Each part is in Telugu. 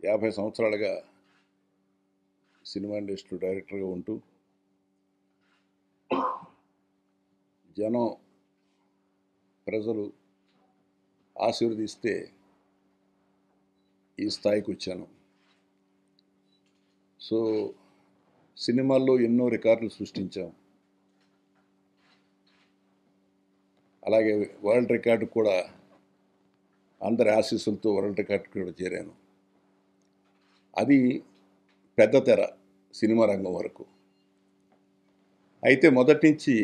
50 సంవత్సరాలుగా సినిమా ఇండస్ట్రీలో డైరెక్టర్గా ఉంటూ జనం ప్రజలు ఆశీర్వదిస్తే ఈ స్థాయికి వచ్చాను. సో సినిమాల్లో ఎన్నో రికార్డులు సృష్టించాం. అలాగే వరల్డ్ రికార్డు కూడా అందరి ఆశీస్సులతో వరల్డ్ రికార్డు కూడా చేరాను. అది పెద్ద తెర సినిమా రంగం వరకు. అయితే మొదటి నుంచి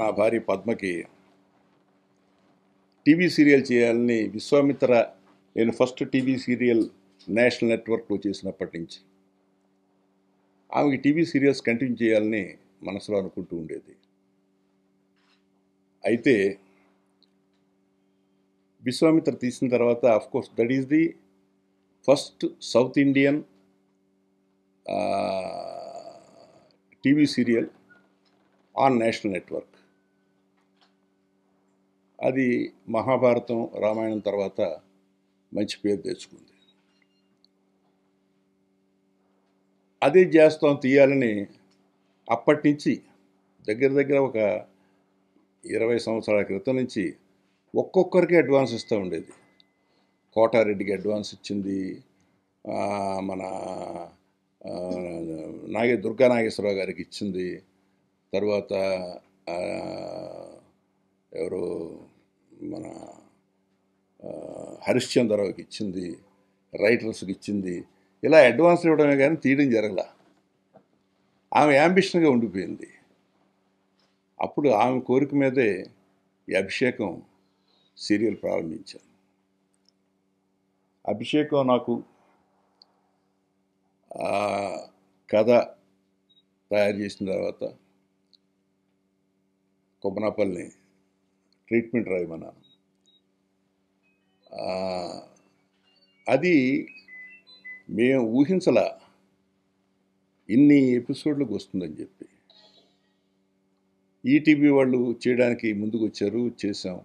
నా భార్య పద్మకి టీవీ సీరియల్ చేయాలని విశ్వామిత్ర, నేను ఫస్ట్ టీవీ సీరియల్ నేషనల్ నెట్వర్క్లో చేసినప్పటి నుంచి ఆమెకి టీవీ సీరియల్స్ కంటిన్యూ చేయాలని మనసులో అనుకుంటూ ఉండేది. అయితే విశ్వామిత్ర తీసిన తర్వాత of course that is the first south Indian TV serial on national network. అది మహాభారతం, రామాయణం తర్వాత మంచి పేరు తెచ్చుకుంది. అదే చేస్తాం తీయాలని అప్పటి నుంచి దగ్గర ఒక 20 సంవత్సరాల క్రితం నుంచి ఒక్కొక్కరికి అడ్వాన్స్ ఇస్తూ ఉండేది. కోటారెడ్డికి అడ్వాన్స్ ఇచ్చింది, మన దుర్గా నాగేశ్వరరావు గారికి ఇచ్చింది, తర్వాత ఎవరు మన హరిశ్చంద్రరావుకి ఇచ్చింది, రైటర్స్కి ఇచ్చింది. ఇలా అడ్వాన్స్ ఇవ్వడమే కానీ తీయడం జరగల. ఆమె యాంబిషన్గా ఉండిపోయింది. అప్పుడు ఆమె కోరిక మీదే ఈ అభిషేకం సీరియల్ ప్రారంభించాను. అభిషేకం నాకు కథ తయారు చేసిన తర్వాత కొబ్బనాపల్లిని ట్రీట్మెంట్ రాయమన్నాను. అది మేము ఊహించలా ఇన్ని ఎపిసోడ్లకు వస్తుందని చెప్పి. ఈటీవీ వాళ్ళు చేయడానికి ముందుకు వచ్చారు, చేసాం.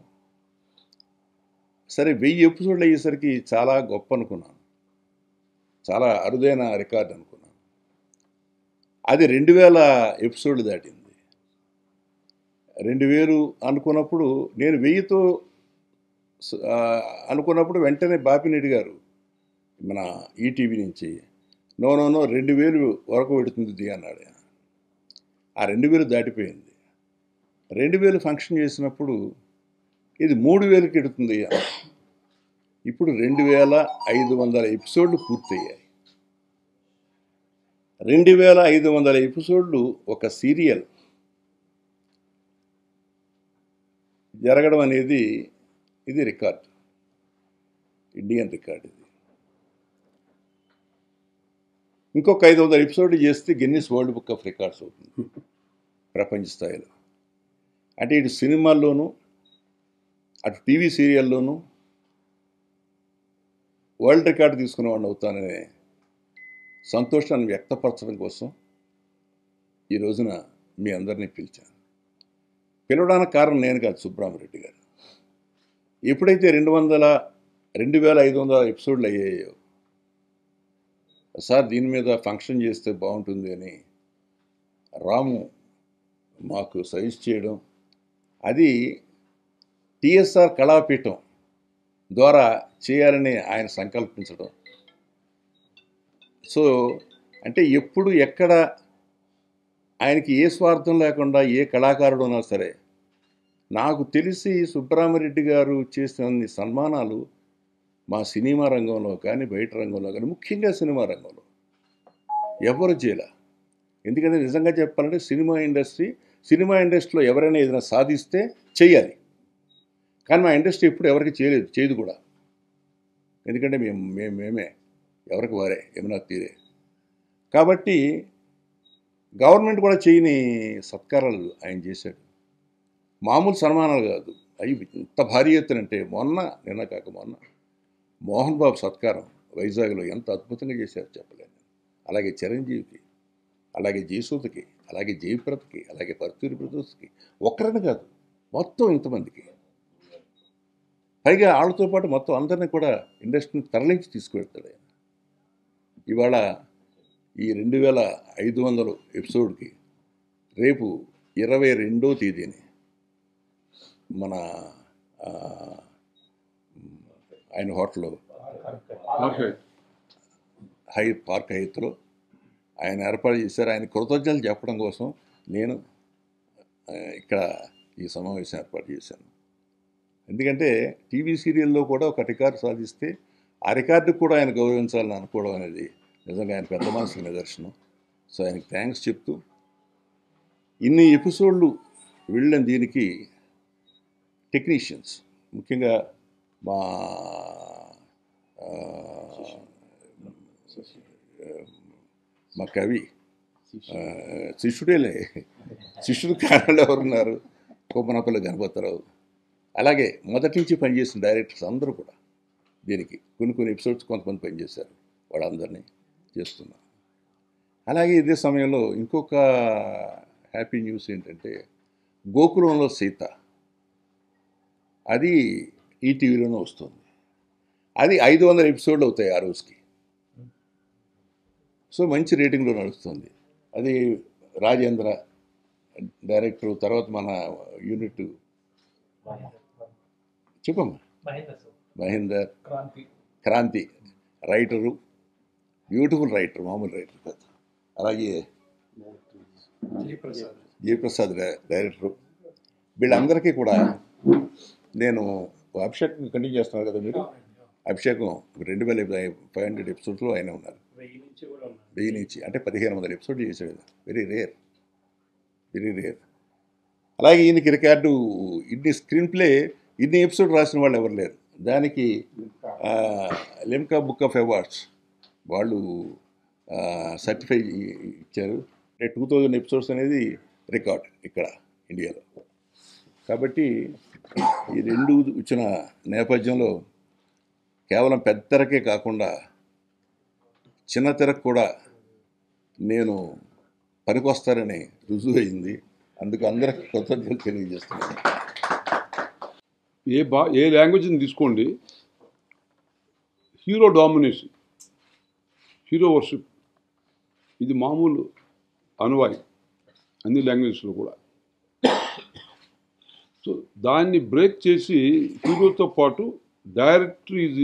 సరే 1000 ఎపిసోడ్లు అయ్యేసరికి చాలా గొప్ప అనుకున్నాను, చాలా అరుదైన రికార్డు అనుకున్నాను. అది 2000 ఎపిసోడ్లు దాటింది. 2000 అనుకున్నప్పుడు నేను 1000తో అనుకున్నప్పుడు వెంటనే బాపినెడ్డి గారు మన ఈటీవీ నుంచి నో 2000 వరకు పెడుతుంది అన్నాడు. ఆ 2000 దాటిపోయింది. 2000 ఫంక్షన్ చేసినప్పుడు ఇది 3000కి ఎడుతుంది. ఇప్పుడు 2500 ఎపిసోడ్లు పూర్తయ్యాయి. 2500 ఎపిసోడ్లు ఒక సీరియల్ జరగడం అనేది ఇది రికార్డ్, ఇండియన్ రికార్డ్. ఇది ఇంకొక 500 ఎపిసోడ్లు చేస్తే Guinness world book of records అవుతుంది ప్రపంచ స్థాయిలో. అంటే ఇటు సినిమాల్లోనూ అటు టీవీ సీరియల్లోనూ వరల్డ్ రికార్డు తీసుకునేవాడిని అవుతాననే సంతోషాన్ని వ్యక్తపరచడం కోసం ఈ రోజున మీ అందరినీ పిలిచాను. పిలవడానికి కారణం నేను కాదు, సుబ్రహ్మరెడ్డి గారు. ఎప్పుడైతే 2500 ఎపిసోడ్లు అయ్యాయో, సార్ దీని మీద ఫంక్షన్ చేస్తే బాగుంటుంది అని రాము మాకు సజెస్ట్ చేయడం, అది టిఎస్ఆర్ కళాపీఠం ద్వారా చేయాలని ఆయన సంకల్పించడం. సో అంటే ఎప్పుడు ఎక్కడ ఆయనకి ఏ స్వార్థం లేకుండా ఏ కళాకారుడు ఉన్నా సరే, నాకు తెలిసి సుబ్రహ్మరెడ్డి గారు చేసిన సన్మానాలు మా సినిమా రంగంలో కానీ బయట రంగంలో కానీ, ముఖ్యంగా సినిమా రంగంలో ఎవరు చేయలే. ఎందుకంటే నిజంగా చెప్పాలంటే సినిమా ఇండస్ట్రీలో ఎవరైనా ఏదైనా సాధిస్తే చెయ్యాలి, కానీ మా ఇండస్ట్రీ ఎప్పుడు ఎవరికి చేయదు కూడా. ఎందుకంటే మేమే ఎవరికి వారే, ఏమన్నా తీరే. కాబట్టి గవర్నమెంట్ కూడా చేయని సత్కారాలు ఆయన చేశాడు. మామూలు సన్మానాలు కాదు, అవి ఇంత భారీ ఎత్తునంటే నిన్న కాక మొన్న మోహన్ బాబు సత్కారం వైజాగ్లో ఎంత అద్భుతంగా చేశారు చెప్పలేను. అలాగే చిరంజీవికి, అలాగే జయసూదకి, అలాగే జయప్రదకి, అలాగే పర్తూరి బ్రదర్స్కి, ఒక్కరని కాదు మొత్తం ఇంతమందికి. పైగా వాళ్ళతో పాటు మొత్తం అందరినీ కూడా ఇండస్ట్రీని తరలించి తీసుకువెళ్తాడు ఆయన. ఇవాళ ఈ 2500 ఎపిసోడ్కి రేపు 22వ తేదీని మన ఆయన హోటల్లో పార్క్ హైత్లో ఆయన ఏర్పాటు చేశారు. ఆయన కృతజ్ఞతలు చెప్పడం కోసం నేను ఇక్కడ ఈ సమావేశం ఏర్పాటు చేశాను. ఎందుకంటే టీవీ సీరియల్లో కూడా ఒక రికార్డు సాధిస్తే ఆ రికార్డుకు కూడా ఆయన గౌరవించాలని అనుకోవడం అనేది నిజంగా ఆయన పెద్ద మనసుకు నిదర్శనం. సో ఆయనకి థ్యాంక్స్ చెప్తూ, ఇన్ని ఎపిసోడ్లు వెళ్ళిన దీనికి టెక్నీషియన్స్, ముఖ్యంగా మా మా కవి శిష్యుడు కారణాలు ఎవరున్నారు, కొమ్మనపల్లి గణపతిరావు, అలాగే మొదటి నుంచి పనిచేసిన డైరెక్టర్స్ అందరూ కూడా దీనికి కొన్ని ఎపిసోడ్స్ కొంతమంది పనిచేశారు, వాళ్ళందరినీ చేస్తున్నారు. అలాగే ఇదే సమయంలో ఇంకొక హ్యాపీ న్యూస్ ఏంటంటే గోకులంలో సీత, అది ఈటీవీలోనే వస్తుంది. అది 500 ఎపిసోడ్లు అవుతాయి ఆ రోజుకి. సో మంచి రేటింగ్లో నడుస్తుంది. అది రాజేంద్ర డైరెక్టర్, తర్వాత మన యూనిట్ చెప్పమ్మా Mahender, Kranthi writer, beautiful writer, మామూలు రైటర్ కాదు. అలాగే జయప్రసాద్ డైరెక్టరు. వీళ్ళందరికీ కూడా నేను అభిషేకం కంటిన్యూ చేస్తున్నారు కదా మీరు. అభిషేకం 2500 ఎపిసోడ్స్లో ఆయన ఉన్నారు. 1000 నుంచి అంటే 1500 ఎపిసోడ్లు చేశాడు. Very rare. అలాగే ఈయనకి రికార్డు, ఇన్ని స్క్రీన్ ప్లే, ఇన్ని ఎపిసోడ్ రాసిన వాళ్ళు ఎవరు లేరు. దానికి లిమ్కా బుక్ ఆఫ్ అవార్డ్స్ వాళ్ళు సర్టిఫై ఇచ్చారు. 2000 ఎపిసోడ్స్ అనేది రికార్డ్ ఇక్కడ ఇండియాలో. కాబట్టి ఈ రెండు ఇచ్చిన నేపథ్యంలో కేవలం పెద్ద తెరకే కాకుండా చిన్న తెరకు కూడా నేను పనికొస్తారని రుజువు అయింది. అందుకు అందరికీ కృతజ్ఞతలు తెలియజేస్తున్నాను. ఏ లాంగ్వేజ్ని తీసుకోండి, హీరో డామినేషన్, హీరో వర్షిప్, ఇది మామూలు అనువాయి అన్ని లాంగ్వేజెస్లో కూడా. సో దాన్ని బ్రేక్ చేసి హీరోతో పాటు director is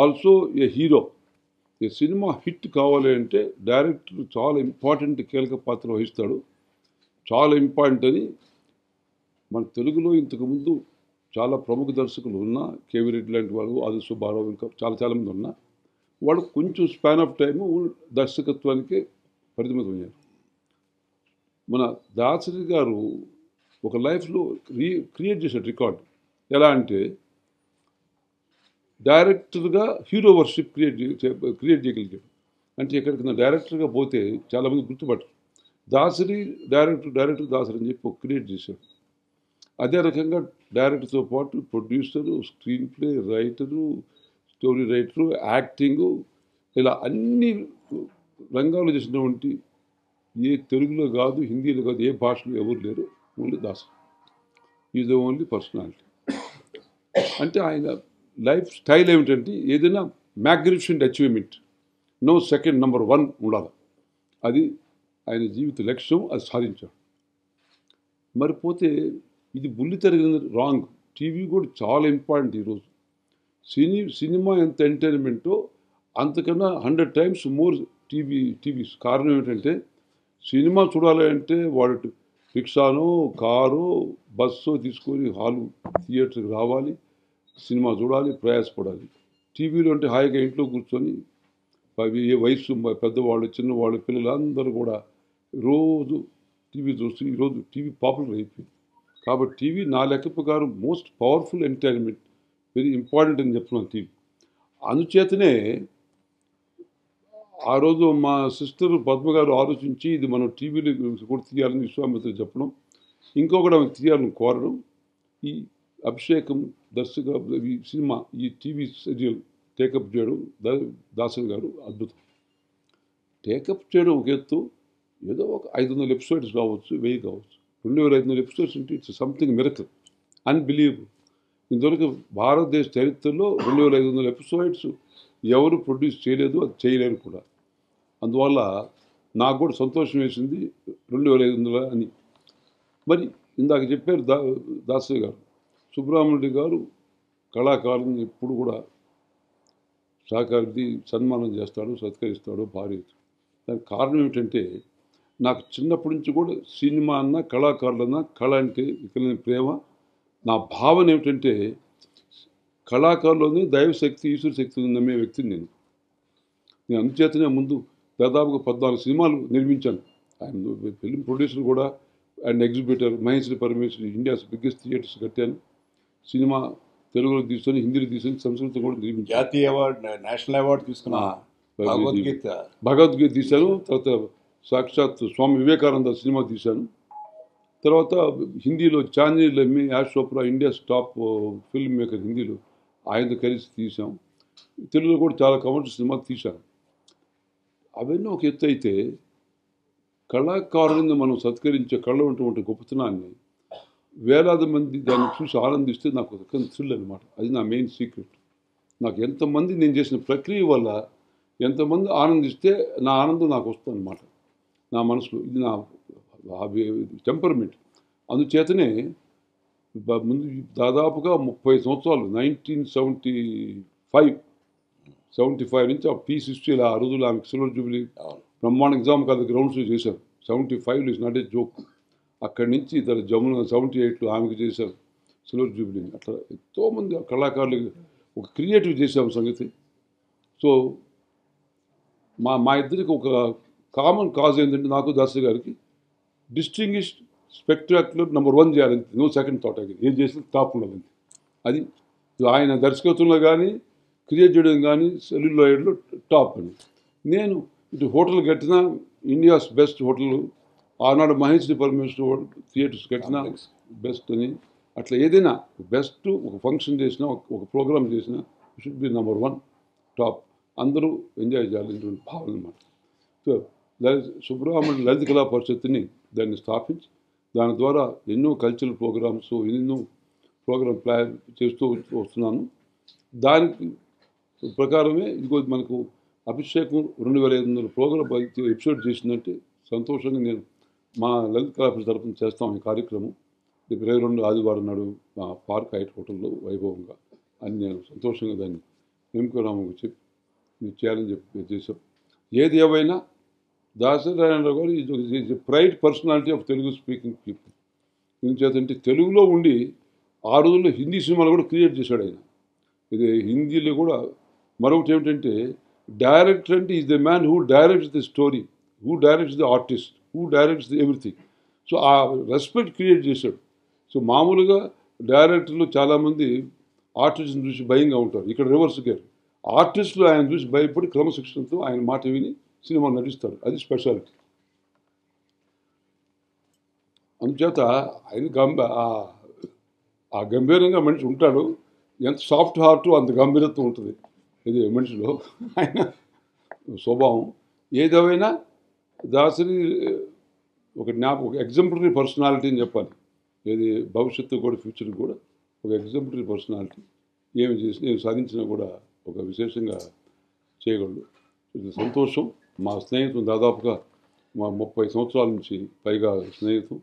also a hero. ఈ సినిమా హిట్ కావాలి అంటే డైరెక్టర్ చాలా ఇంపార్టెంట్, కీలక పాత్ర వహిస్తాడు. చాలా ఇంపార్టెంట్ అని మన తెలుగులో ఇంతకుముందు చాలా ప్రముఖ దర్శకులు ఉన్నా, కేవీ రెడ్డి లాంటి వాళ్ళు, ఆది సుబ్బారావు, ఇంకా చాలామంది ఉన్నా, వాళ్ళు కొంచెం స్పాన్ ఆఫ్ టైము దర్శకత్వానికి పరిమితమయ్యారు. మన దాసరి గారు ఒక లైఫ్లో క్రియేట్ చేశాడు రికార్డ్. ఎలా అంటే డైరెక్టర్గా హీరో వర్షిప్ క్రియేట్ చేయగలిగాడు. అంటే ఎక్కడికైనా డైరెక్టర్గా పోతే చాలామంది గుర్తుపట్టరు. దాసరి డైరెక్టర్ దాసరి అని చెప్పి క్రియేట్ చేశాడు. అదే రకంగా డైరెక్టర్తో పాటు producer, screen play writer, story writer, acting, ఇలా అన్ని రంగాలు చేసినటువంటి ఏ తెలుగులో కాదు, హిందీలో కాదు, ఏ భాషలో ఎవరు లేరు, only Dasari. Is the only personality. అంటే ఆయన లైఫ్ స్టైల్ ఏమిటంటే ఏదైనా magnificent achievement, no second, number 1 ఉండాలి. అది ఆయన జీవిత లక్ష్యం, అది సాధించాడు. మరిపోతే ఇది బుల్లి తిరిగిన రాంగ్. టీవీ కూడా చాలా ఇంపార్టెంట్ ఈరోజు. సినిమా ఎంత ఎంటర్టైన్మెంటో అంతకన్నా 100 times మోర్ టీవీ. కారణం ఏంటంటే సినిమా చూడాలి అంటే వాడు రిక్షానో, కారో, బస్సో తీసుకొని థియేటర్కి రావాలి, సినిమా చూడాలి, ప్రయాసపడాలి. టీవీలో అంటే హాయిగా ఇంట్లో కూర్చొని వయసు పెద్దవాళ్ళు, చిన్నవాళ్ళు, పిల్లలందరూ కూడా రోజు టీవీ చూస్తూ ఈరోజు టీవీ పాపులర్ అయిపోయింది. కాబట్టి టీవీ నా లెక్క ప్రకారం most powerful entertainment, very important అని చెప్తున్నాను టీవీ. అందుచేతనే ఆ రోజు మా సిస్టర్ పద్మ గారు ఆలోచించి ఇది మనం టీవీలో కూడా తీయాలని విశ్వామిత్ర చెప్పడం, ఇంకొకటి ఆమె తీయాలని కోరడం, ఈ అభిషేకం ఈ సినిమా, ఈ టీవీ సీరియల్ టేకప్ చేయడం దాసరి గారు అద్భుతం. టేకప్ చేయడం ఒక ఎత్తు, ఏదో ఒక 500 ఎపిసోడ్స్ కావచ్చు, 1000 కావచ్చు, 2500 ఎపిసోడ్స్ అంటే ఇట్స్ సంథింగ్ మిరకల్, అన్బిలీవబుల్. ఇంతవరకు భారతదేశ చరిత్రలో 2500 ఎపిసోడ్స్ ఎవరు ప్రొడ్యూస్ చేయలేదు, అది చేయలేరు కూడా. అందువల్ల నాకు కూడా సంతోషం వేసింది 2500 అని. మరి ఇందాక చెప్పారు దాసయ్య గారు, సుబ్రహ్మణ్యుడు గారు కళాకారుని ఎప్పుడు కూడా సహకారి సన్మానం చేస్తాడు, సత్కరిస్తాడు భారీ. దానికి కారణం ఏమిటంటే నాకు చిన్నప్పటి నుంచి కూడా సినిమా అన్న కళాకారులన్నా కళ అంటే ఇతరులని ప్రేమ. నా భావన ఏమిటంటే కళాకారులోనే దైవశక్తి, ఈశ్వర శక్తి నమ్మే వ్యక్తిని నేను. అందుచేతనే ముందు దాదాపుగా 14 సినిమాలు నిర్మించాను. ఆయన ఫిల్మ్ ప్రొడ్యూసర్ కూడా and exhibitor Maheshwari Parameshwari India's biggest theatres కట్టాను. సినిమా తెలుగులో తీసుకొని, హిందీలో తీసుకొని, సంస్కృతం కూడా నిర్మించాను. జాతీయ అవార్డు, నేషనల్ అవార్డు తీసుకున్నా. భగవద్గీత తీశాను. తర్వాత సాక్షాత్ స్వామి వివేకానంద సినిమా తీశాను. తర్వాత హిందీలో Chandni Lamhe, Yash Chopra India's top film maker హిందీలో, ఆయనతో కలిసి తీసాం. తెలుగులో కూడా చాలా కమర్షియల్ సినిమాలు తీశాను. అవన్నీ ఒక ఎత్తు అయితే కళాకారులను మనం సత్కరించే కళ ఉన్నటువంటి గొప్పతనాన్ని వేలాది మంది దాన్ని చూసి ఆనందిస్తే నాకు ఒక థ్రిల్ అనమాట. అది నా మెయిన్ సీక్రెట్. నాకు ఎంతమంది నేను చేసిన ప్రక్రియ వల్ల ఎంతమంది ఆనందిస్తే నా ఆనందం నాకు వస్తుంది అనమాట నా మనసులో. ఇది నా టెంపర్మెంట్. అందుచేతనే ముందు దాదాపుగా 30 సంవత్సరాలు 1975 నుంచి ఆ P60 ఆ రోజులు ఆమెకు సిల్వర్ జూబ్లీ బ్రహ్మాండ ఎగ్జామ్ కాదు గ్రౌండ్స్లో చేశారు. 75 ఇస్ నాట్ ఏ జోక్. అక్కడి నుంచి ఇతర జమున 78లో ఆమెకు చేశారు సిల్వర్ జూబ్లీ. అట్లా ఎంతోమంది కళాకారులు ఒక క్రియేటివ్ చేశాము సంగతి. సో మా ఇద్దరికి ఒక కామన్ కాజ్ ఏంటంటే నాకు దాసరి గారికి డిస్టింగ్విష్డ్ స్పెక్టాక్యులర్ నెంబర్ 1 చేయాలంటే నో సెకండ్ థాట్. అది ఏం చేసినా టాప్ ఉండదండి. అది ఆయన దర్శకత్వంలో కానీ క్రియేట్ చేయడం కానీ సెల్యులాయిడ్లో టాప్ అని. నేను ఇటు హోటల్ కట్టినా ఇండియాస్ బెస్ట్ హోటల్, ఆనాడు మహేశ్వరి పరమేశ్వర్ థియేటర్స్ కట్టినా బెస్ట్ అని. అట్లా ఏదైనా బెస్ట్ ఒక ఫంక్షన్ చేసినా, ఒక ప్రోగ్రామ్ చేసినా షుడ్ బి నెంబర్ 1 టాప్. అందరూ ఎంజాయ్ చేయాలనేటువంటి భావన అన్నమాట. సో సుబ్రహ్మణ్య లలిత కళా పరిషత్తుని దాన్ని స్థాపించి దాని ద్వారా ఎన్నో కల్చరల్ ప్రోగ్రామ్స్, ఎన్నో ప్రోగ్రామ్ ప్లాన్ చేస్తూ వస్తున్నాను. దానికి ప్రకారమే ఇదిగో మనకు అభిషేకం 2500 ప్రోగ్రామ్ ఎపిసోడ్ చేసిందంటే సంతోషంగా నేను మా లలిత కళా పరిషత్ తరఫున చేస్తాం ఈ కార్యక్రమం. 22 ఆదివారం నాడు మా పార్క్ హైట్ హోటల్లో వైభవంగా అని నేను సంతోషంగా దాన్ని నింపుకున్నాము చెప్పి చేయాలని చెప్పి చేశాం. ఏది ఏవైనా దాసరి నారాయణరావు గారు is pride personality of Telugu speaking people. ఎందుచేతంటే తెలుగులో ఉండి ఆ రోజుల్లో హిందీ సినిమాలు కూడా క్రియేట్ చేశాడు ఆయన. ఇది హిందీలో కూడా మరొకటి ఏమిటంటే డైరెక్టర్ అంటే is the man who directs the story, who directs the artist, who directs the everything. So ఆ రెస్పెక్ట్ క్రియేట్ చేశాడు. సో మామూలుగా డైరెక్టర్లు చాలామంది ఆర్టిస్ట్ని చూసి భయంగా ఉంటారు. ఇక్కడ రివర్స్ గారు ఆర్టిస్టులు ఆయన చూసి భయపడి క్రమశిక్షణతో ఆయన మాట విని సినిమా నటిస్తారు. అది స్పెషాలిటీ. అందుచేత ఆయన ఆ గంభీరంగా మనిషి ఉంటాడు. ఎంత సాఫ్ట్ హార్ట్ అంత గంభీరత్వం ఉంటుంది ఇది మనిషిలో. ఆయన స్వభావం ఏదేమైనా దాసరి ఒక ఎగ్జాంపులరీ పర్సనాలిటీ అని చెప్పాలి. ఏది భవిష్యత్తు కూడా ఫ్యూచర్ కూడా ఒక ఎగ్జాంపులరీ పర్సనాలిటీ. ఏమి సాధించినా కూడా ఒక విశేషంగా చేయగలడు. ఇది సంతోషం. మా స్నేహితులు దాదాపుగా మా 30 సంవత్సరాల నుంచి పైగా స్నేహితం.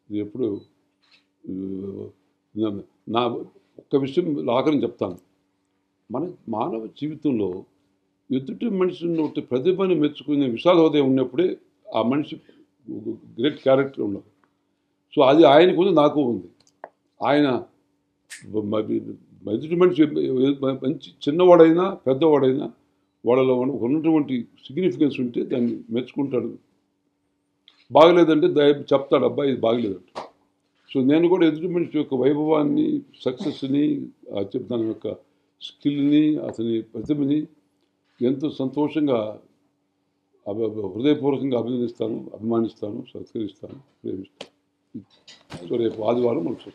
ఇది ఎప్పుడు నా ఒక్క విషయం ఆఖరిని చెప్తాను. మన మానవ జీవితంలో ఎదుటి మనిషి ఉన్న ప్రతిభని మెచ్చుకునే విశాల హృదయం ఉన్నప్పుడే ఆ మనిషి గ్రేట్ క్యారెక్టర్ ఉన్నది. సో అది ఆయనకు ఉంది, నాకు ఉంది. ఆయన ఎదుటి మనిషి మంచి చిన్నవాడైనా పెద్దవాడైనా వాళ్ళలో ఉన్నటువంటి సిగ్నిఫికెన్స్ ఉంటే దాన్ని మెచ్చుకుంటాడు. బాగలేదంటే చెప్తాడు, అబ్బాయి ఇది బాగలేదంట. సో నేను కూడా ఎదుటి మనిషి యొక్క వైభవాన్ని, సక్సెస్ని, దాని యొక్క స్కిల్ని, అతని ప్రతిభని ఎంతో సంతోషంగా హృదయపూర్వకంగా అభిమానిస్తాను, సత్కరిస్తాను, ప్రేమిస్తాను. సో రేపు ఆదివారం మనకు